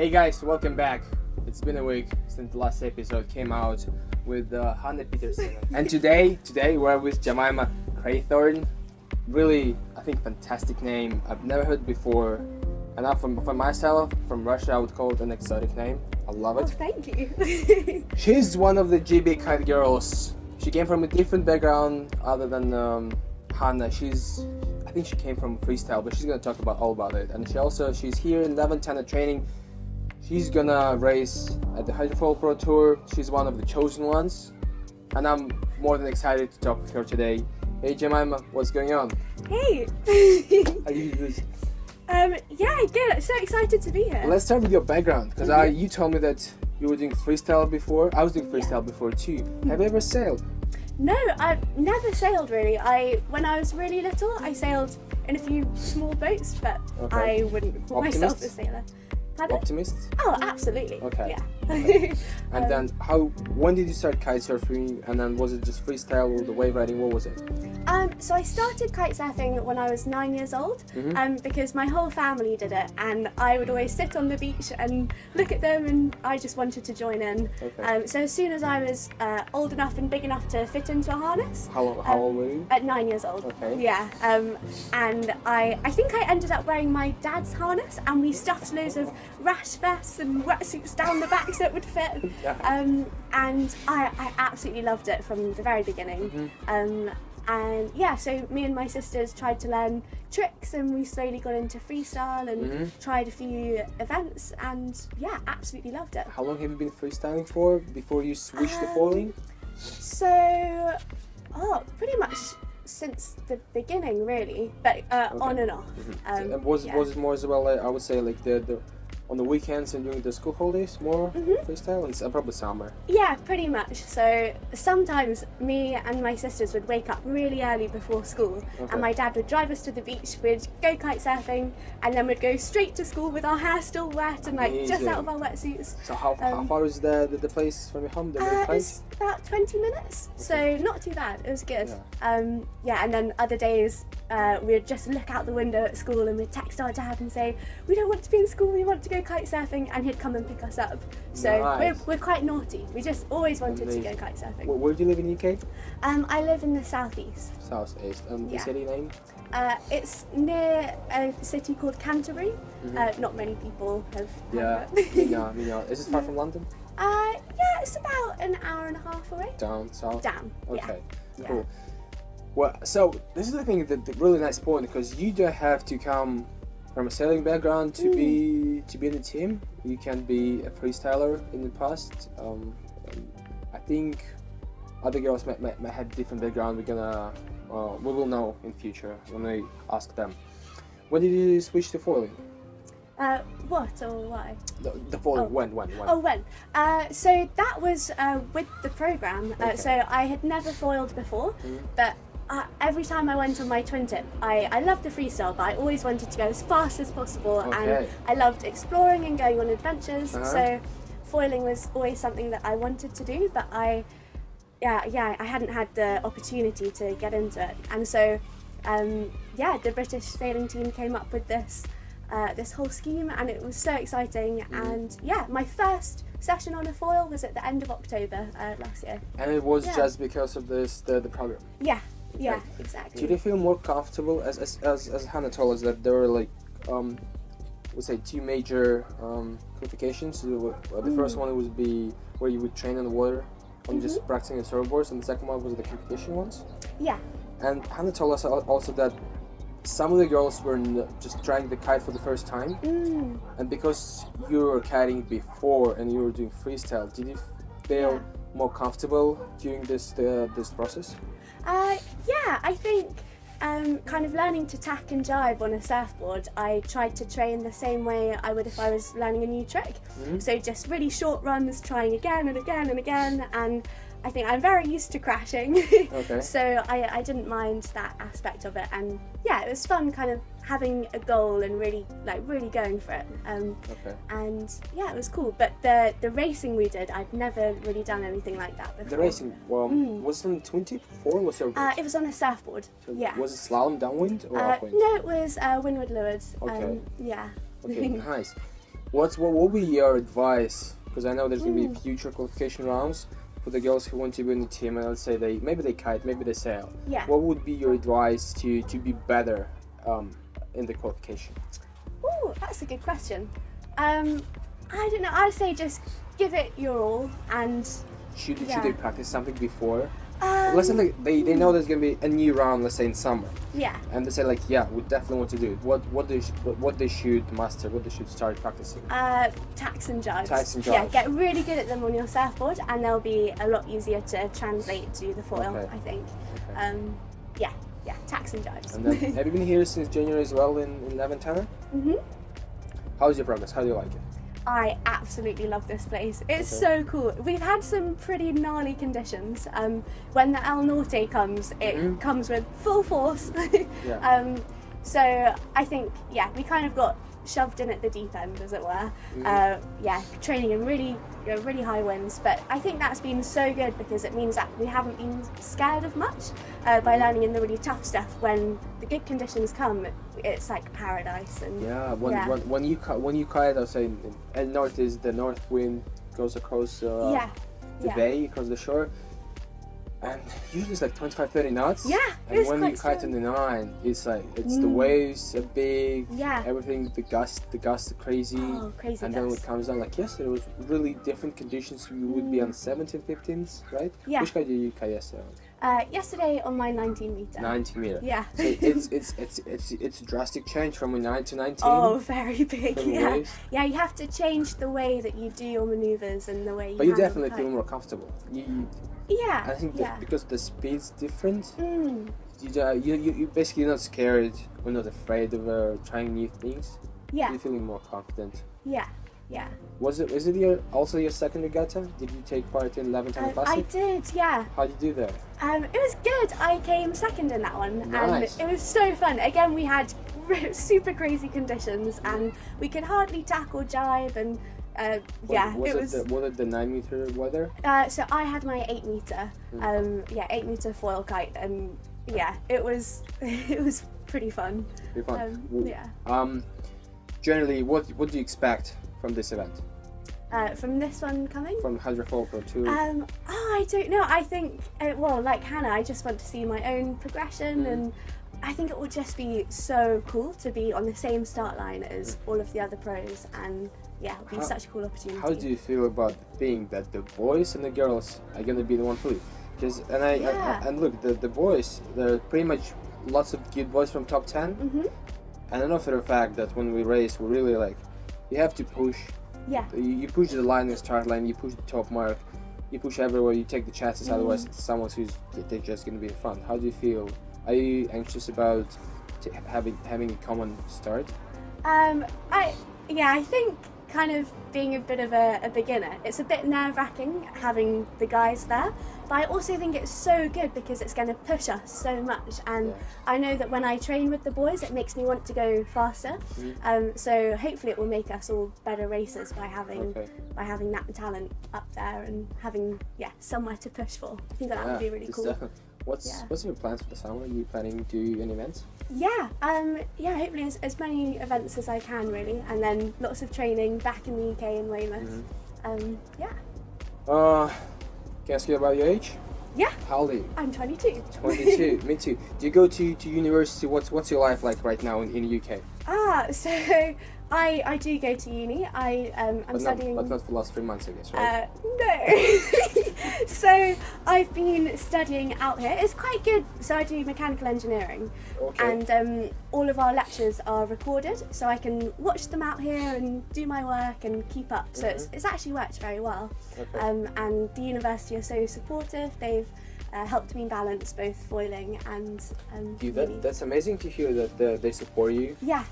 Hey guys, welcome back. It's been a week since the last episode came out with Hanna Peterson. And today we're with Jemima Crathorne. Really, I think fantastic name. I've never heard before. And now for myself, from Russia, I would call it an exotic name. I love it. Oh, thank you. She's one of the GB KITE girls. She came from a different background other than Hanna. I think she came from freestyle, but she's gonna talk all about it. And she's here in 11 training. She's gonna race at the Hydrofoil Pro Tour. She's one of the chosen ones, and I'm more than excited to talk with her today. Hey Jemima, what's going on? Hey. How do you do this? Yeah, good. I'm so excited to be here. Let's start with your background, because you told me that you were doing freestyle before. I was doing freestyle before too. Have you ever sailed? No, I've never sailed really. When I was really little, I sailed in a few small boats, but I wouldn't call myself a sailor. Optimist? Oh, absolutely. Okay. Yeah. Okay. And then when did you start kite surfing, and then was it just freestyle or the wave riding? What was it? So I started kite surfing when I was 9 years old, because my whole family did it, and I would always sit on the beach and look at them, and I just wanted to join in. Okay. So as soon as I was old enough and big enough to fit into a harness. How old were you? At 9 years old. Okay. Yeah. And I think I ended up wearing my dad's harness, and we stuffed loads of rash vests and wetsuits down the back so it would fit. Yeah. And I absolutely loved it from the very beginning. And yeah, so me and my sisters tried to learn tricks, and we slowly got into freestyle and tried a few events, and yeah, absolutely loved it. How long have you been freestyling for before you switched to foiling? So, pretty much since the beginning, really, but on and off. And was it more as well? I would say like the on the weekends and during the school holidays, more freestyle, and probably summer. Yeah, pretty much. So sometimes me and my sisters would wake up really early before school, and my dad would drive us to the beach. We'd go kite surfing, and then we'd go straight to school with our hair still wet and like just out of our wetsuits. So how far is the place from your home? It's about 20 minutes, so not too bad. It was good. Yeah, and then other days we'd just look out the window at school and we'd text our dad and say, we don't want to be in school, we want to go kite surfing, and he'd come and pick us up. So we're quite naughty. We just always wanted to go kite surfing. Where do you live in UK? I live in the southeast. Southeast. The city name? It's near a city called Canterbury. Not many people have heard of it. we know. Is it far from London? Yeah, it's about an hour and a half away. Down south? Down, Okay, yeah. Cool. Well, so this is I think the really nice point, because you don't have to come from a sailing background to be in the team. You can be a freestyler in the past. I think other girls might have different background. We will know in future when we ask them. When did you switch to foiling? What or why? The foiling. When? Oh, when? So that was with the program. So I had never foiled before, but every time I went on my twin tip, I loved the freestyle, but I always wanted to go as fast as possible, and I loved exploring and going on adventures. So foiling was always something that I wanted to do, but I hadn't had the opportunity to get into it, and so the British sailing team came up with this whole scheme, and it was so exciting. And my first session on a foil was at the end of October last year. And it was just because of the program. Yeah, exactly. Did you feel more comfortable, as Hanna told us, that there were like we'll say two major qualifications? The first one would be where you would train on the water on just practicing the surfboards, and the second one was the competition ones. Yeah. And Hanna told us also that some of the girls were just trying the kite for the first time, and because you were kiting before and you were doing freestyle, did you feel more comfortable during this process? I think kind of learning to tack and jibe on a surfboard, I tried to train the same way I would if I was learning a new trick. So just really short runs, trying again and again and again, and I think I'm very used to crashing. So I didn't mind that aspect of it, and it was fun kind of having a goal and really going for it. And it was cool. But the racing we did, I'd never really done anything like that before. The racing, was it on twin tip or was it? It was on a surfboard. So was it slalom downwind or upwind? No, it was windward leeward. Okay. Yeah. Okay, nice. what would be your advice? Because I know there's gonna be future qualification rounds for the girls who want to be in the team, and let's say maybe they kite, maybe they sail. Yeah. What would be your advice to be better in the qualification? Ooh, that's a good question. I don't know. I'd say just give it your all, and Should they practice something before? Um, Let's say like they know there's gonna be a new round, let's say in summer, yeah. and they say like, yeah, we definitely want to do it. What they should master, what they should start practicing. Tacks and jives. Tacks and Yeah, jives. get really good at them on your surfboard, and they'll be a lot easier to translate to the foil. Okay. I think. Okay. Yeah, tacks and jives. And then, have you been here since January as well in Levantenna? Mhm. How's your progress? How do you like it? I absolutely love this place. It's so cool. We've had some pretty gnarly conditions. When the El Norte comes, it comes with full force. Yeah. So I think, we kind of got shoved in at the deep end, as it were. Training in really high winds. But I think that's been so good because it means that we haven't been scared of much by learning in the really tough stuff. When the good conditions come, it's like paradise. And when you kite, I'll say El Norte is the north wind goes across the bay, across the shore. And usually it's like 25-30 knots. Yeah, and when you kite in the 9, it's like the waves are big. Yeah. Everything, the gusts are crazy. Oh, crazy and gusts. then when it comes down, like yesterday, it was really different conditions. You would be on 17, 15s, right? Yeah. Which kite did you kite yesterday? Yesterday on my 19 meter. 19 meter. Yeah. So it's a drastic change from a 9 to 19. Oh, very big. From Yeah. waves. Yeah, you have to change the way that you do your maneuvers and the way you. But you handle definitely the feel kite. more comfortable. Yeah. I think that because the speed's different, Mm. you basically not scared or not afraid of trying new things. Yeah. You're feeling more confident. Yeah. Yeah. Was it also your second regatta? Did you take part in Levantenna I Classic? did. Yeah. How did you do there? It was good. I came second in that one, Nice. and it was so fun. Again, we had super crazy conditions, and we could hardly tackle jibe, and Was it the 9 meter weather? So I had my 8 meter, 8 meter foil kite, and it was pretty fun. Pretty fun. Generally, what do you expect from this event? From this one coming? From Hydrofoil Pro 2? I don't know. I think, like Hannah, I just want to see my own progression, and I think it would just be so cool to be on the same start line as all of the other pros, and it would be such a cool opportunity. How do you feel about being that the boys and the girls are gonna be the one for you? And look, the boys, they're pretty much lots of good boys from top 10. And I know for a fact that when we race, we really you have to push. Yeah. You push the line, the start line, you push the top mark, you push everywhere, you take the chances, otherwise it's someone they're just going to be in front. How do you feel? Are you anxious about having a common start? I think kind of being a bit of a beginner, it's a bit nerve-wracking having the guys there, but I also think it's so good because it's going to push us so much, and I know that when I train with the boys it makes me want to go faster, so hopefully it will make us all better racers by having that talent up there and having somewhere to push for. I think that would be really cool. What's your plans for the summer? Are you planning to do any events? Hopefully as many events as I can really, and then lots of training back in the UK in Weymouth. Can I ask you about your age? Yeah. How old are you? I'm 22. 22, me too. Do you go to university? What's your life like right now in the UK? So I do go to uni. I'm studying. But not for the last 3 months, I guess, right? No. So I've been studying out here. It's quite good. So I do mechanical engineering, and all of our lectures are recorded, so I can watch them out here and do my work and keep up. So it's actually worked very well. And the university are so supportive. They've helped me balance both foiling and uni. That's amazing to hear that they support you. Yeah.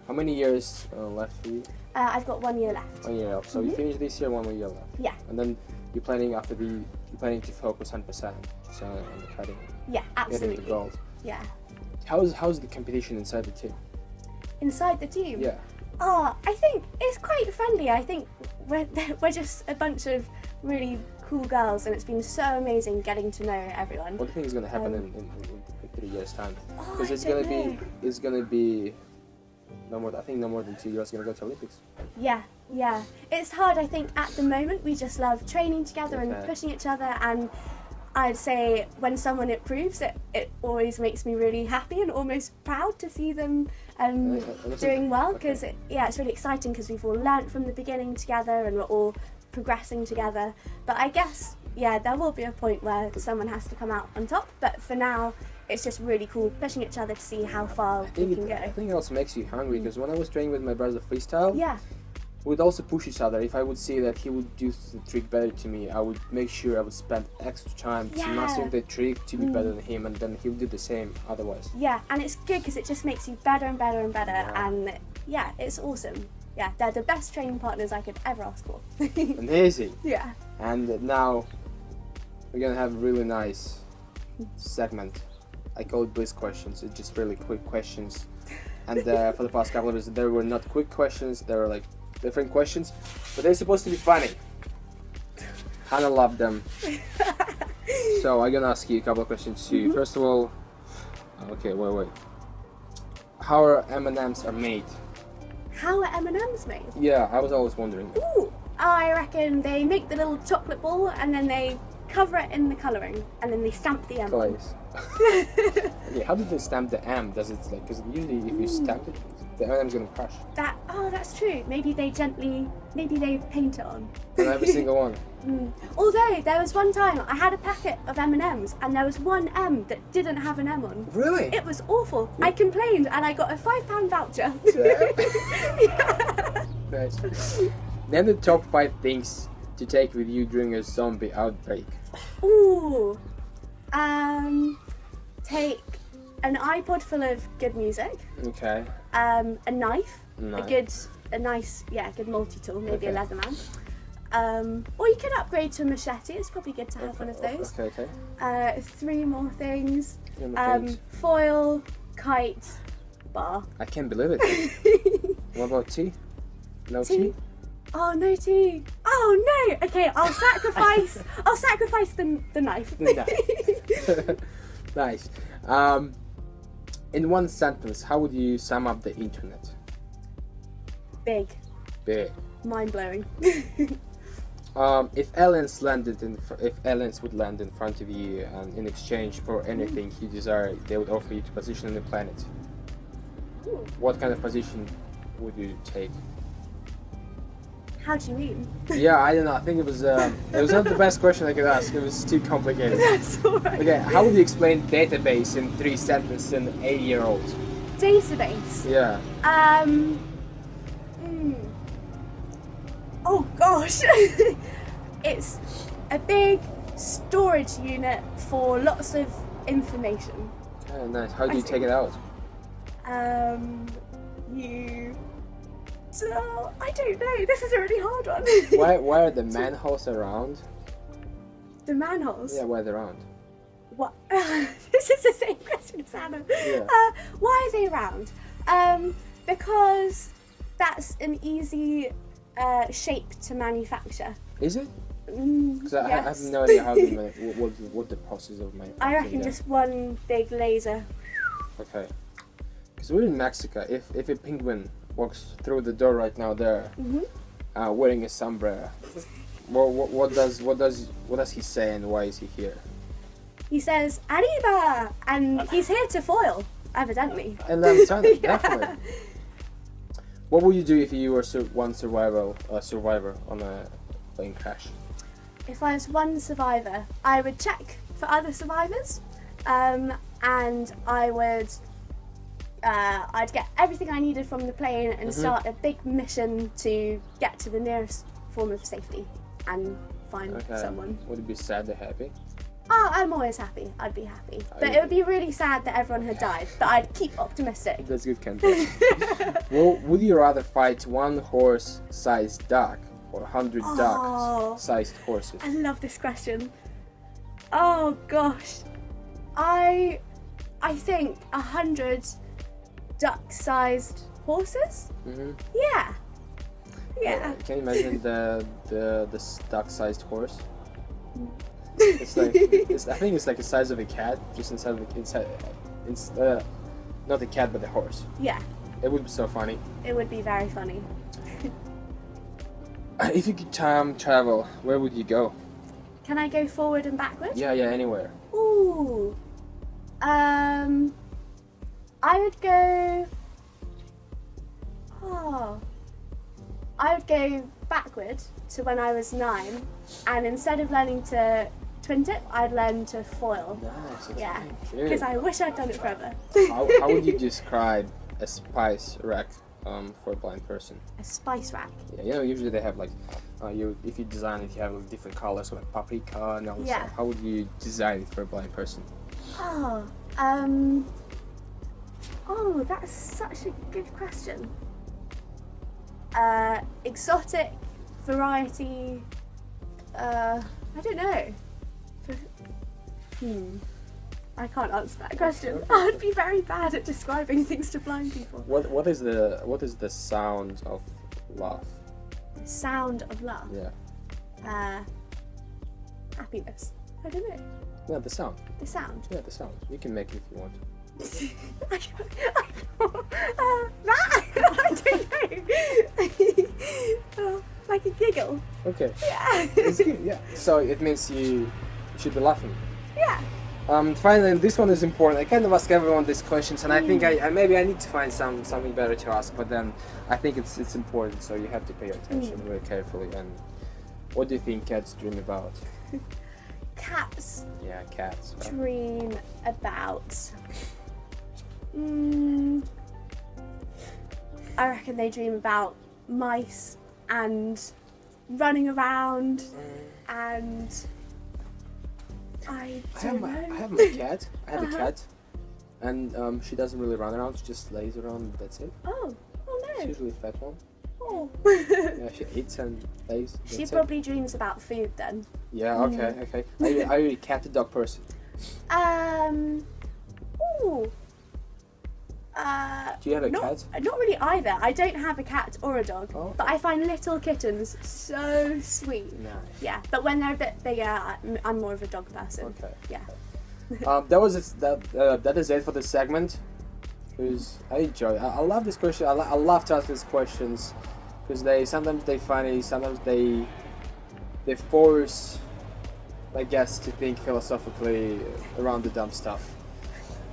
How many years left for you? I've got 1 year left. 1 year left. So you finish this year, 1 more year left. Yeah. And then you're planning to focus 100% just on the cutting. Yeah, absolutely. Getting the gold. Yeah. How's the competition inside the team? Inside the team? Yeah. I think it's quite friendly. I think we're just a bunch of really cool girls, and it's been so amazing getting to know everyone. What do you think is going to happen in 3 years' time? Because I it's going to be I think no more than 2 years gonna go to Olympics. Yeah. It's hard. I think at the moment we just love training together and pushing each other. And I'd say when someone improves, it always makes me really happy and almost proud to see them doing well. Because it's really exciting because we've all learnt from the beginning together and we're all progressing together. But I guess there will be a point where someone has to come out on top. But for now, it's just really cool pushing each other to see how far we can go. I think it also makes you hungry because when I was training with my brother freestyle, we'd also push each other. If I would see that he would do the trick better to me, I would make sure I would spend extra time to master the trick to be better than him, and then he would do the same otherwise. Yeah, and it's good because it just makes you better and better and better, and it's awesome. Yeah, they're the best training partners I could ever ask for. Amazing. Yeah. And now we're gonna have a really nice segment. I call it Bliss questions. It's just really quick questions. And for the past couple of years, there were not quick questions. There were like different questions, but they're supposed to be funny. Hanna loved them. So I'm gonna ask you a couple of questions too. First of all, okay, wait. How are M&Ms are made? How are M&Ms made? Yeah, I was always wondering. Ooh, I reckon they make the little chocolate ball and then they cover it in the colouring and then they stamp the M on. Okay, how did they stamp the M? Does it like, because usually if you stamp it, the M&M's gonna crush. That's true. Maybe they paint it on. On every single one. Although there was one time I had a packet of M&Ms and there was one M that didn't have an M on. Really? It was awful. I complained and I got a £5 voucher. Nice. Name the top 5 things to take with you during a zombie outbreak. Ooh. Take an iPod full of good music. Okay. A knife. A nice good multi-tool, maybe a Leatherman. Or you can upgrade to a machete. It's probably good to have one of those. Okay. 3 more things. Foil, kite, bar. I can't believe it. What about tea? No tea? Oh, no tea. Oh no. Okay, I'll sacrifice the knife. Nice. In one sentence, how would you sum up the internet? Big. Mind blowing. If aliens would land in front of you and in exchange for anything you desire, they would offer you to position on the planet. Ooh. What kind of position would you take? How do you mean? Yeah, I don't know. I think it was not the best question I could ask. It was too complicated. That's alright. Okay, how would you explain database in 3 sentences in an 8-year-old? Database? Yeah. Oh gosh. It's a big storage unit for lots of information. Oh, nice. How do you take it out? I don't know. This is a really hard one. Why are the manholes around? The manholes? Yeah, why are they around? What? This is the same question as Hanna. Yeah. Why are they around? Because that's an easy shape to manufacture. Is it? Because I have Yes. no idea how what the process of manufacturing. I reckon just one big laser. Okay. Because we're in Mexico. If a penguin walks through the door right now there, wearing a sombrero, what does he say and why is he here? He says "Arriba," and he's here to foil, evidently. And then definitely. What would you do if you were one survivor on a plane crash? If I was one survivor, I would check for other survivors, and I would. I'd get everything I needed from the plane and start a big mission to get to the nearest form of safety and find someone. Would it be sad or happy? Oh, I'm always happy. I'd be happy. But it would be really sad that everyone had died. But I'd keep optimistic. That's good content. Well, would you rather fight one horse-sized duck or 100 duck-sized horses? I love this question. Oh gosh, I think 100 duck-sized horses. Yeah. Can you imagine the duck-sized horse? It's like I think it's like the size of a cat, just inside not a cat but a horse. Yeah. It would be so funny. It would be very funny. If you could time travel, where would you go? Can I go forward and backward? Yeah, anywhere. Ooh. I would go. Oh. I would go backward to when I was 9, and instead of learning to twin tip, I'd learn to foil. Nice. Yeah. Okay. Because I wish I'd done it forever. How would you describe a spice rack for a blind person? A spice rack. Yeah, you know, usually they have like, if you design it, you have like different colors, so like paprika and all that stuff. How would you design it for a blind person? Oh, that's such a good question. Exotic, variety, I don't know. I can't answer that question. I'd be very bad at describing things to blind people. What is the sound of love? The sound of love? Yeah. Happiness. I don't know. No, the sound. The sound? Yeah, the sound. You can make it if you want. That? I don't know. Like a giggle. Okay. Yeah. It's good, yeah. So it means you should be laughing. Yeah. Finally, this one is important. I kind of ask everyone these questions, and I think I maybe I need to find something better to ask. But then I think it's important, so you have to pay attention very carefully. And what do you think cats dream about? Cats. Yeah, cats. Right? Dream about. I reckon they dream about mice and running around and. I have my cat. I have a cat, and she doesn't really run around. She just lays around. That's it. Oh She's no. usually a fat one. Oh. Yeah, she eats and lays. She probably dreams about food then. Yeah. Okay. Are you a cat or dog person? Ooh. Do you have a cat? Not really either. I don't have a cat or a dog, Oh. but I find little kittens so sweet. Nice. Yeah, but when they're a bit bigger, I'm more of a dog person. Okay. Yeah. That is it for this segment. Because I enjoy it. I love this question. I love to ask these questions because sometimes they funny, sometimes they force my guests to think philosophically around the dumb stuff.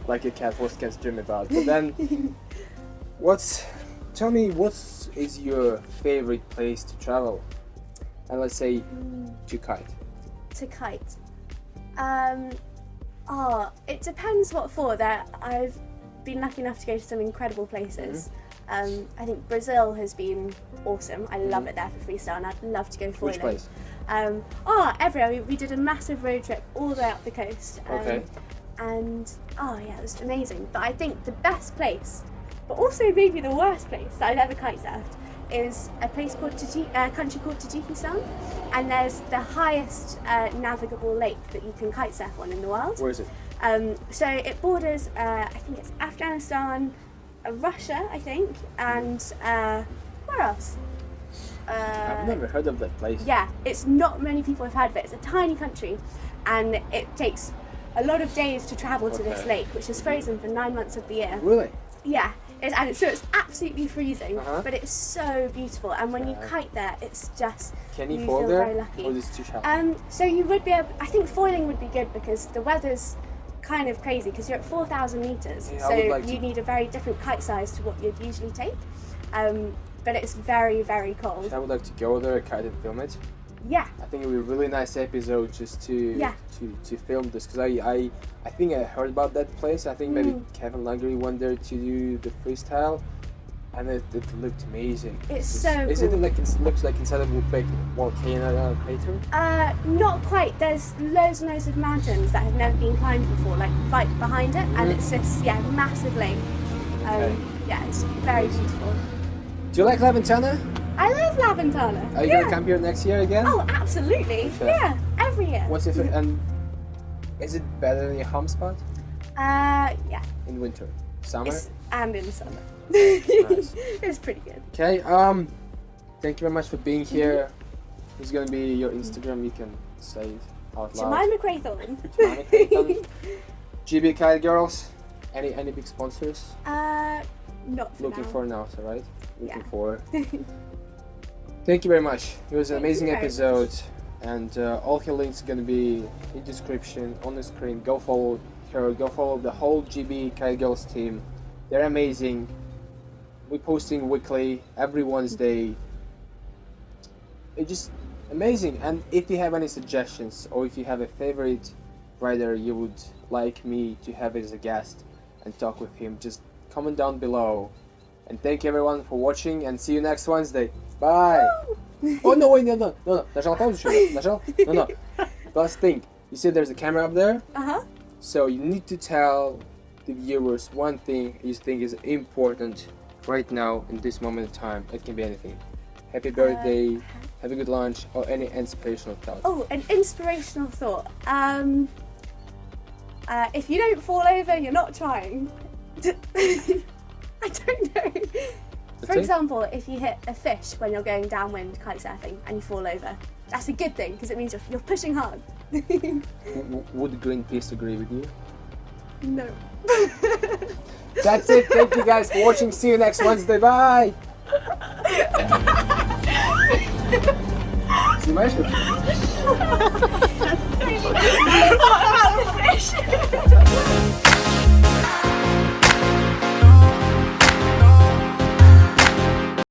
Like a cat, what cats dream about. But then, tell me, what is your favorite place to travel? And let's say to KITE. To KITE. It depends what for. I've been lucky enough to go to some incredible places. I think Brazil has been awesome. I love it there for freestyle, and I'd love to go foiling. Which place? Everywhere. We did a massive road trip all the way up the coast. Okay. And it was amazing. But I think the best place, but also maybe the worst place that I've ever kite surfed, is a place called country called Tajikistan, and there's the highest navigable lake that you can kite surf on in the world. Where is it? So it borders, I think it's Afghanistan, Russia, I think, and where else? I've never heard of that place. Yeah, it's not many people have heard of it. It's a tiny country, and it takes a lot of days to travel to this lake, which is frozen for 9 months of the year. Really? Yeah, so it's absolutely freezing, but it's so beautiful. And when you kite there, it's just Can you feel foil there? very lucky. Or is it too shallow? So you would be able. I think foiling would be good because the weather's kind of crazy because you're at 4,000 meters, Yeah, so like you need a very different kite size to what you'd usually take. But it's very, very cold. I would like to go there, kite and film it. Yeah. I think it would be a really nice episode just to film this because I think I heard about that place. I think maybe Kevin Langery went there to do the freestyle, and it looked amazing. Is cool. It like it looks like inside of a big volcano crater? Not quite. There's loads and loads of mountains that have never been climbed before, like right behind it, and it's this massive lake. Yeah, it's very beautiful. Do you like Laventana? I love Laventana. Are you gonna come here next year again? Oh, absolutely. Okay. Yeah, every year. What's it? And is it better than your home spot? Yeah. In winter, summer, and in summer. Nice. It's pretty good. Okay. Thank you very much for being here. It's gonna be your Instagram. You can say it out loud. Jemima Crathorne. Jemima Crathorne. GB KITE girls. Any big sponsors? Not for Looking now. for now, so right? Looking Yeah. for. Thank you very much. It was an Thank you amazing very episode, and all her links are gonna be in description on the screen. Go follow her. Go follow the whole GB Kite Girls team. They're amazing. We're posting weekly, every Wednesday. It's just amazing. And if you have any suggestions, or if you have a favorite rider you would like me to have as a guest and talk with him, just comment down below. And thank you everyone for watching, and see you next Wednesday. Bye. Oh no, wait, no. Нажал паузу еще. Нажал? No. Last thing. You see there's a camera up there? Uh-huh. So you need to tell the viewers one thing you think is important right now in this moment in time. It can be anything. Happy birthday, have a good lunch, or any inspirational thought. Oh, an inspirational thought. If you don't fall over, you're not trying. I don't know. For example, if you hit a fish when you're going downwind kite surfing and you fall over, that's a good thing because it means you're pushing hard. Would Greenpeace agree with you? No. That's it. Thank you guys for watching. See you next Wednesday. Bye. Снимаешь?